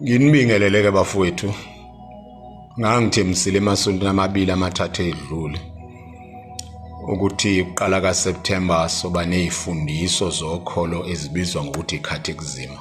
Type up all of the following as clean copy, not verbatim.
Nginibingeleleke bafowethu. Ngangithembisile emasontweni amabili amathathu edlule ukuthi uqala kaSeptember soba nezifundiso zokholo ezibizwa ngokuthi iCatechism.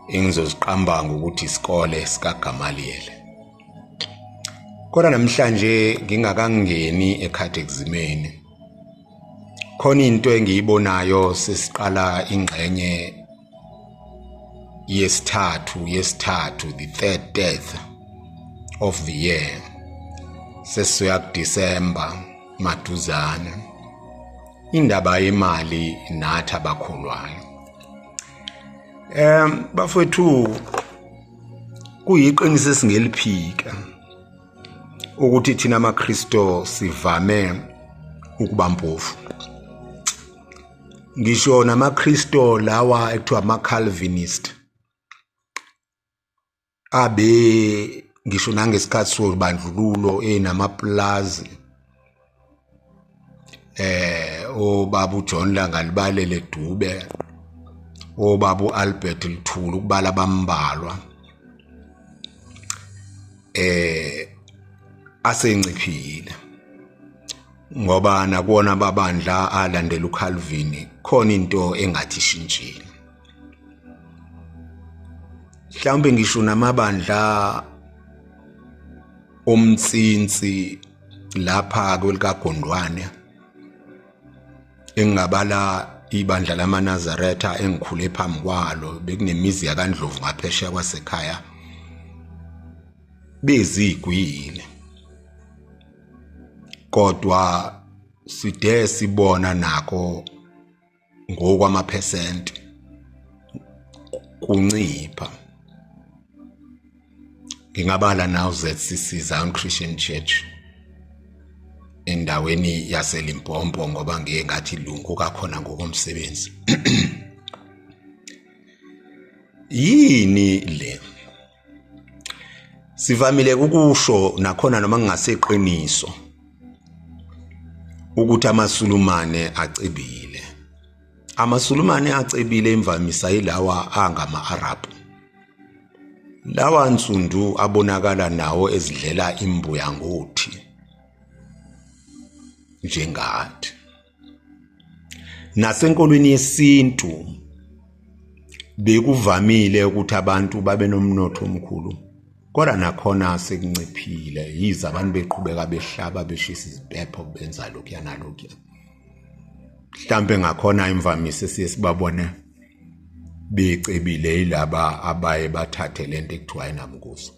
Engizoziqamba ngokuthi isikole sikaGamaliel. Kodwa namhlanje ngingakangeni eCatechismeni. Khona into engiyibonayo sesiqala ingxenye yesithathu, the third death of the year. Sesiya kuDisemba maduzana. Indaba yemali nathi abakholwayo. Bafowethu kuyiqiniso esingeliphika ukuthi thina amaKristo sivame ukuba mpofu. Ngisho namaKristo lawa ekuthiwa ama-Calvinist abe ngisho nangesikhathi sobandlululo enamaplazi obaba uJohn Langalibalele Dube, obaba uAlbert Lithulu ukubala bambalwa asenciphile ngoba nakuona ababandla alandela uCalvin khona into engathi ishintshile. Mhlawumbe ngisho namabandla omtsinsi lapha kwelikaGondwane engabala ibandla lamaNazaretha engikhule phambi kwalo bekunemizi yaKaNdlovu ngaphesheya kwasekhaya bezigwile, kodwa side sibona nako ngokwamaphesenti kuncipha. Ngingabala nawo ZCC Zion Christian Church endaweni yaseLimpopo ngoba ngeke ngathi lungu kakhona ngokomsebenzi. Yini le sivamile ukusho nakhona noma ngingaseqiniso ukuthi amaSulumane acebile. AmaSulumane acebile imvamisa yilawa angama-Arabhu. Lawa nsundu abonakala nawo ezidlela imbuya ngothi njengathi. Nasenkolweni yesintu bekuvamile ukuthi abantu babe nomnotho omkhulu, kodwa nakhona sekunciphile. Yize abantu beqhubeka behlaba beshisa izibhebho benza lokhu nalokhu. Mhlambe ngakhona imvamisa siyesibabone becebile ilaba abaye bathathe lento ekuthiwa inamkuso.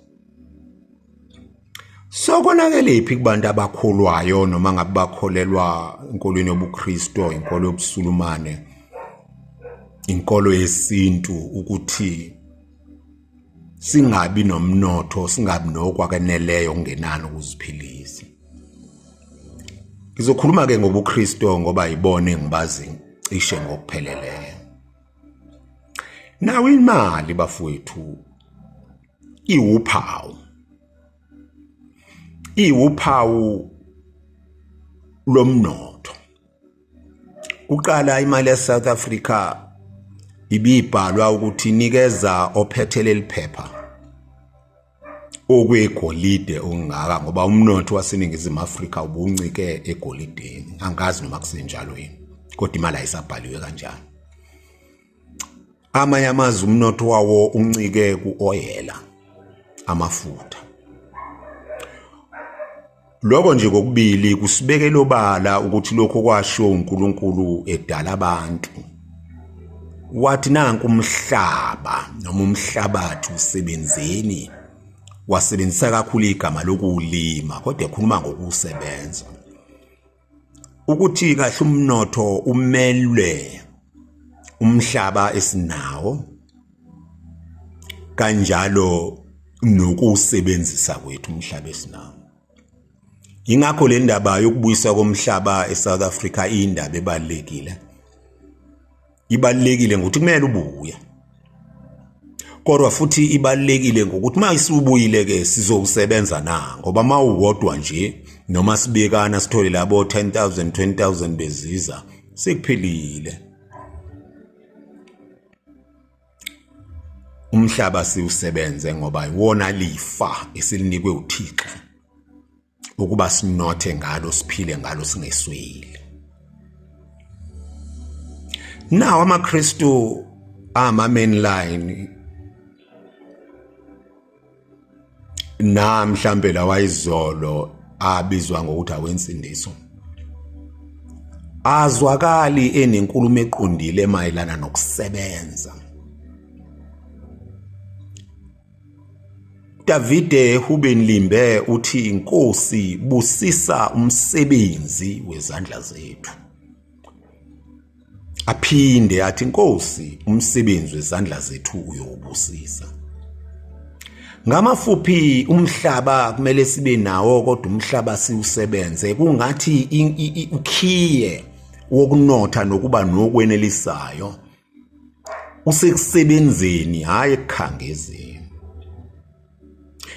Sokonakele iphi kubantu abakholwayo noma ngabe bakholelwa inkolweni yobuKristu, inkolo yobuSulumane, inkolo yesintu ukuthi singabi nomnotho, singabi nokwakeneleyo okungenani ukuziphilisa. Ngizokhuluma ke ngobuKristu ngoba ibone ngibazi cishe ngokupheleleyo. Nawe imali bafowethu iwuphawu lomnotho. Uqala imali yaseSouth Africa ibibhalwa ukuthi inikeza ophetheleli phepha okwegolide ongaka ngoba umnotho waseNingizimu Afrika ubuncike egolideni. Angazi noma kusenjalo yini, kodwa imali ayisabhaliwe kanjani. Amanye amazwe umnotho wawo uncike kuoyela, amafutha. Lokho nje kokubili kusibekela obala ukuthi lokho kwashiwo uNkulunkulu edala abantu. Wathi nanku umhlaba noma umhlabathi usebenzeni, wasebenzisa kakhulu igama lokulima kodwa ekhuluma ngokusebenza. Ukuthi kahle umnotho umelwe umhlaba esinawo kanjalo nokusebenzisa kwethu umhlaba esinawo. Ingakho le ndaba yokubuyisa komhlaba eSouth Africa indaba ebalekile. Ibalekile ngokuthi kumele ubuye. Kodwa futhi ibalekile ngokuthi mayisubuyile ke sizowusebenza na ngoba mawuwodwa nje noma sibekana sithole labo 10,000 20,000 beziza sekuphelile. umhlaba siwusebenze ngoba iwona lifa esilinikwe uThixo ukuba sinothe ngalo siphile ngalo singesweli. Nawo amaKristu ama-mainline mhlambe lawa izolo abizwa ngokuthi awensindiso azwakali enenkulumo eqondile emayelana nokusebenza. Davide Hubenlimbe uthi inkosi busisa umsebenzi wezandla zethu. Aphinde athi inkosi umsebenzi wezandla zethu uyobusisa. Ngamafuphi umhlaba kumele sibe nawo kodwa umhlaba siwusebenze kungathi ukhiye wokunotha nokuba nokwenelisayo usekusebenzeni hayi ekukhangezeni.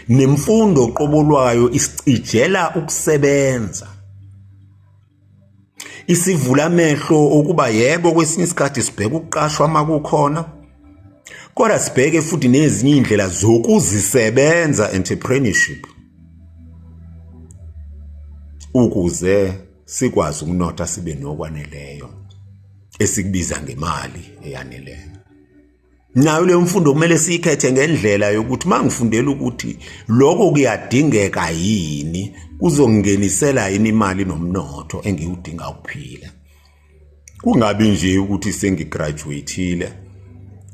Nemfundo qobolwayo isicijela ukusebenza. Isivula amehlo ukuba yebo kwesinye isikhathi sibheke ukuqashwa makukhona kodwa sibheke futhi nezinye indlela zokuzisebenza entrepreneurship ukuze sikwazi ukunotha sibe nokwaneleyo esikubiza ngemali eyaneleyo. Nayo le mfundo kumele siyikhethe ngendlela yokuthi mangifundela ukuthi lokho kuyadingeka yini kuzongenisela yini imali nomnotho engiwudinga ukuphila. Kungabi nje ukuthi sengigraduateile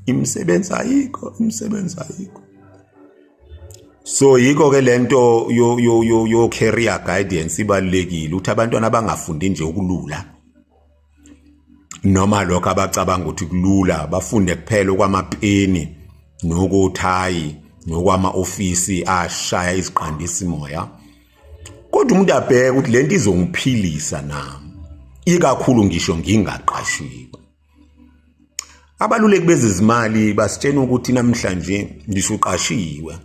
imisebenzi ayikho. So yiko ke lento yo career guidance ibalekile ukuthi abantwana abangafundi nje ukulula noma lokho abacabanga ukuthi kulula bafunde kuphela kwamapeni nokuthayi nokwama office ashaya iziqandisi moya. Kodwa umuntu abheke ukuthi lento izongiphilisa nami ikakhulu ngisho ngingaqashiwe. Abaluleki bezizimali basitshena ukuthi namhlanje ngisho uqashiwe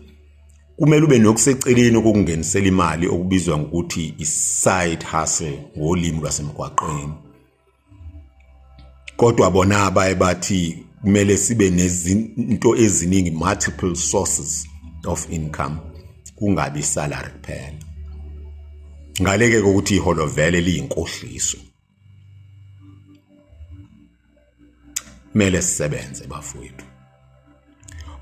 kumele ube nokuseceleni okungenisela imali okubizwa ngokuthi i-side hustle ngolimi lwasemgwaqeni. Kodwa bona abaye bathi kumele sibe nezinto eziningi, multiple sources of income, kungabi salary kuphela. Ngaleke ukuthi iholo vele liyinkohliso. Mele sisebenze bafowethu.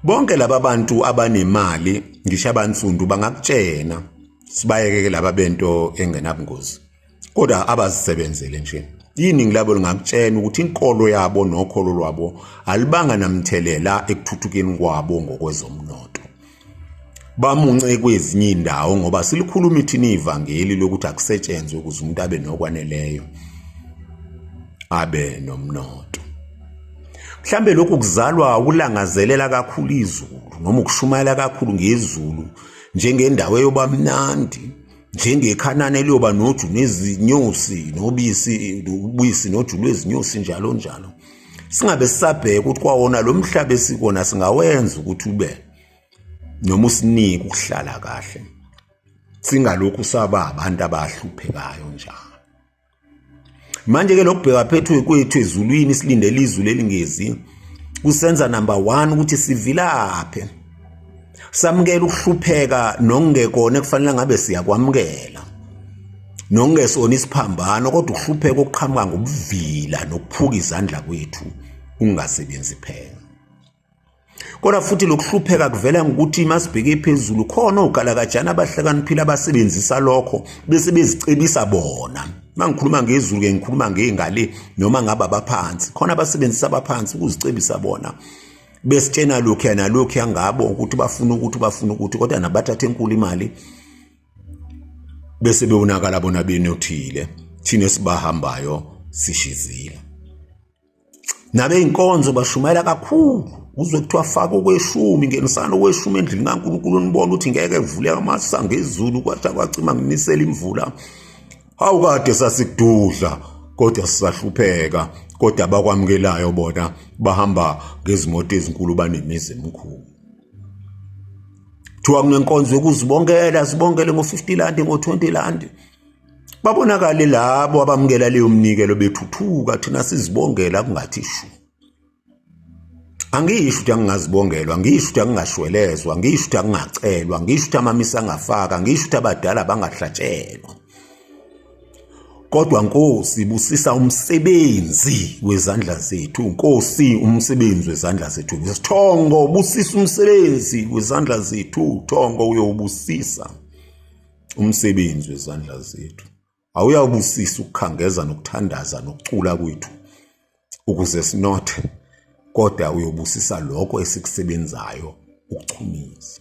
Bonke laba bantu abanemali ngisho abansundu bangakutshena sibayeke laba bento engenabungozi kodwa abazisebenzele nje. Iningi labo lingakutshena ukuthi inkolo yabo nokholo lwabo alibanga namthelela ekuthuthukeni kwabo ngokwezomnotho. Bamunce kwezinye indawo ngoba silikhuluma ithini ivangeli lokuthi akusetshenzwe ukuze umuntu abe nokwaneleyo abe nomnotho. Mhlambe lokhu kuzalwa ukulangazelela kakhulu izulu noma ukushumayela kakhulu ngezulu njengendawo eyoba mnandi, njengekhanana eliyoba noju nezinyosi nobisi noju lwezinyosi njalo njalo. Singabe sisabheka ukuthi kwawona lo mhlaba esikona singawenza ukuthi ube noma usinike ukuhlala kahle. Singalokhu saba abantu abahluphekayo njalo. Manje ke lokubheka phethwe kwethu ezulwini silindele izulu elingezi kusenza number 1 ukuthi sivilaphe. Samukela ukuhlupheka nokungekona ekufanele ngabe siyakwamukela. Nokungesona isiphambano kodwa ukuhlupheka okuqhamuka ngobuvila nokuphuka izandla kwethu ungasebenzi phela. Kodwa futhi lokuhlupheka kuvela ngokuthi masibheke phezulu khona ogalakajana abahlakaniphila abasebenzisa lokho bese bezicebisa bona. Mangikhuluma ngezulu ke ngikhuluma ngengale noma ngaba abaphansi. Khona abasebenzisa abaphansi ukuzicebisa bona. Besitshena lokho yana lokho yangabo ukuthi bafuna ukuthi kodwa nabathatha enkulu imali bese bewunakala bona benothile thina sibahambayo sishizile. Nabe inkonzo bashumayela kakhulu uzwe kuthiwa faka okweshumi ngenisana okweshumi endlini kaNkulunkulu nibona ukuthi ngeke kuvuleka amasango ezulu kwathi kwacima nginisela imvula. Hawu kade sasikududla kodwa sisahlupheka kodwa abakwamukelayo bona bahamba ngezimoto ezinkulu banemizi emikhulu. Thiwa kunenkonzo yokuzibongela sibongele ngo50 rand ngo20 rand. Babonakale labo abamukela leyo mnikelo bethuthuka thina sizibongela kungathi shu. Angisho ukuthi angingazibongelwa, ngisho ukuthi angingashwelezwa, ngisho ukuthi angingacelwa, ngisho ukuthi amamisa angafaka, ngisho ukuthi abadala bangahlatshelwa. Kodwa Nkosi busisa umsebenzi wezandla zethu. Nkosi umsebenzi wezandla zethu. Sithongo busisa umsebenzi wezandla zethu. Thongo uyobusisa umsebenzi wezandla zethu. Awuyabusisa ukukhangeza nokuthandaza nokucula kwethu ukuze sinothe, kodwa uyobusisa lokho esikusebenzayo ukuchumisa.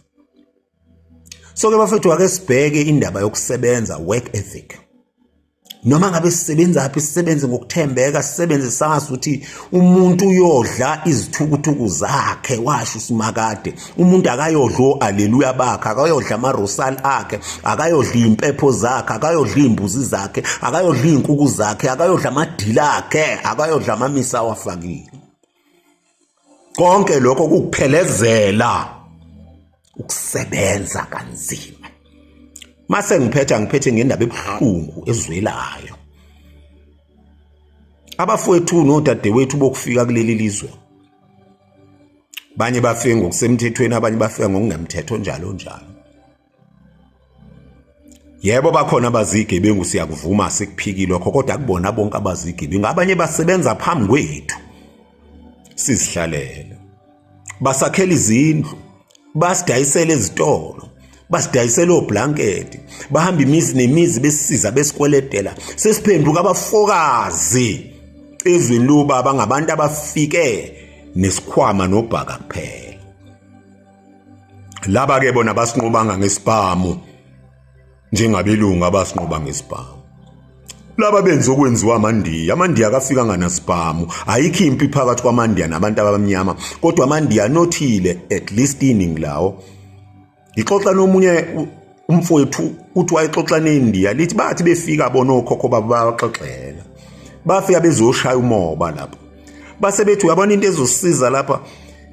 So ke bafethu ake sibheke indaba yokusebenza, work ethic. Noma ngabe sisebenza aphi, sisebenze ngokuthembeka, sisebenze sazi ukuthi umuntu uyodla izithukuthuku zakhe, washo uSimakade. Umuntu akayodla haleluya bakhe, akayodla amarosal akhe, akayodla impepho zakhe, akayodla imbuzi zakhe, akayodla inkukhu zakhe, akayodla amadila akhe, akayodla amamisa awafakile. Konke lokho kuphelezela ukusebenza kanzima. Mase ngiphethe ngendaba ebuhlungu ezwelayo. Abafowethu nodadewethu bokufika kuleli lizwe, banye bafike ngokusemthethweni, abanye bafika ngokungemthetho njalo. Yebo bakhona abazigebengu, siyakuvuma sikuphikile lokho, kodwa akubona bonke abazigebengu. Abanye basebenza phambi kwethu sizihlalele, basakhela izindlu, basidayisela ezitolo, basidayisela oblanketi, bahamba imizi nemizi besisiza besikweletela. Sesiphenduka abafokazi ezweni lobaba, ngabantu abafike nesikhwama nobhaka kuphela. Laba ke bona basinqobanga ngesibhamu njengabelungu abasinqoba ngesibhamu. Laba benza okwenziwa amandiya. Amandiya akafika nganasibhamu. Ayikho impi phakathi kwamandiya nabantu abamnyama, kodwa amandiya anothile at least iningi lawo. Ixoxa nomunye umfowethu uthi wayexoxa neNdiya, lithi bathi befika bona okhokho babo bayaxoxela, bafika bezoshaya umoba lapha. Base bethu yabona into ezosisiza lapha,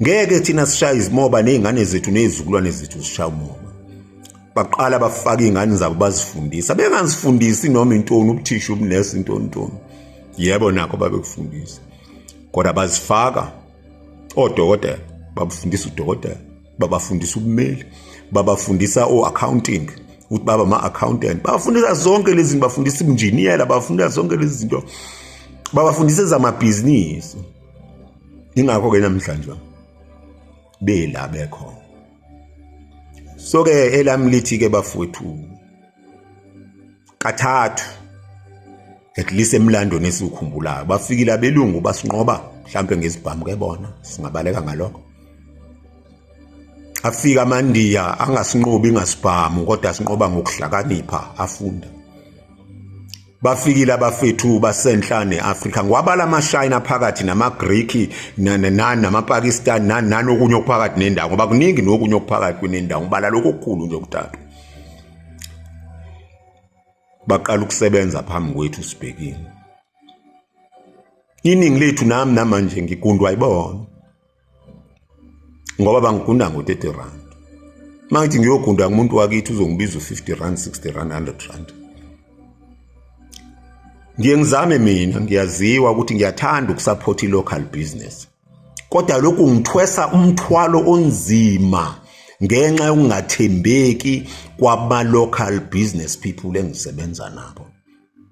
ngeke thina sishaya izimoba nezingane zethu nezizukulwane zethu sishaya umoba. Baqala bafaka izingane zabo bazifundisa, bengazifundisi noma intoni, ubuthisha, ubunesi, intoni. Yebo nakho babekufundisa, kodwa bazifaka odokotela, babafundisa udokotela, babafundisa ubumeli, babafundisa accounting, ukuthi baba ama-accountant, babafundisa zonke lezi zinto, bafundisa ubunjiniyela, babafundisa zonke lezi zinto, babafundisa ezamabhizinisi. Ingakho-ke namhlanje bela bekhona. So-ke elami lithi-ke bafowethu, kathathu at least emlandweni esiwukhumbulayo, bafikile abelungu basinqoba mhlampe ngesibhamu, ke bona singabaleka ngalokho. Afika amandiya angasinqobi ngasibhamu, kodwa sinqoba ngokuhlakanipha, afunda. Bafikile abafethu basenhlane eAfrika, ngwabala amashayina phakathi namaGreek namapakistan nanokunye okuphakathi nendawo, ngoba kuningi nokunye okuphakathi kwenendawo, ngibala lokho okukhulu nje okuthathu. Baqala ukusebenza phambi kwethu sibhekile. Iningi lethu nami namanje ngigundwa ayibona, ngoba bangigunda ngo-30 rand. Mangithi ngiyogunda ngumuntu wakithi uzongibiza u50 rand, 60 rand, 100 rand. Ngiyengizame mina, ngiyaziwa ukuthi ngiyathanda ukusupport i-local business, kodwa lokhu ngithwesa umthwalo onzima ngenxa yokungathembeki kwama-local business people engisebenza nabo.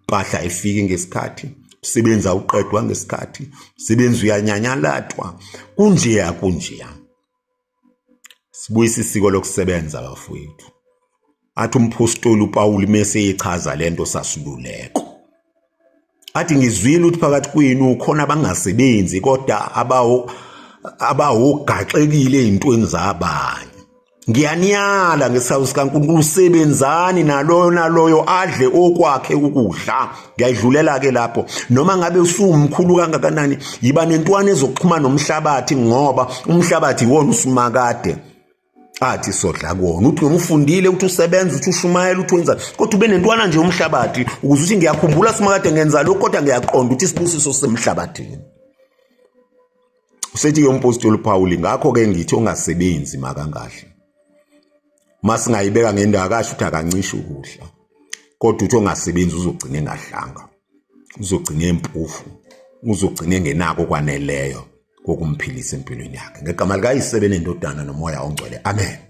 Impahla ifike ngesikhathi, usebenza uqedwa ngesikhathi, usebenza uyanyanyalatwa, kunjeya. Sibuyisa isiko lokusebenza bafowethu. Athi umpostoli uPawuli mase echaza lento sasululeko, athi ngizwile ukuthi phakathi kwenu ukhona abangasebenzi kodwa abawogaxekile ezintweni zabanye. Ngiyaniyala ngesizathu sikaNkulunkulu, usebenzani naloyo adle okwakhe ukudla. Ngiyadlulela ke lapho, noma ngabe usumkhulu kangakanani, yiba nentwana ezokuxhuma nomhlabathi, ngoba umhlabathi wona uSimakade athi sodla kuwona. Uthi noma ufundile, uthi usebenza, uthi ushumayela, uthi wenza, kodwa ube nentwana nje umhlabathi, ukuze uthi ngiyakhumbula Simakade ngenza lokho, kodwa ngiyaqonda ukuthi isibusiso semhlabathini. Usethi umpostoli uPawuli, ngakho-ke ngithi ongasebenzi makangahle. Masingayibeka ngendawo kasho ukuthi akancishe ukudla, kodwa uthi ongasebenzi uzogcina engahlanga, uzogcina empufu, uzogcina engenako kwaneleyo kokumphilisa empilweni yakhe. Ngegama likaYise, beNdodana noMoya oNgcwele. Amen.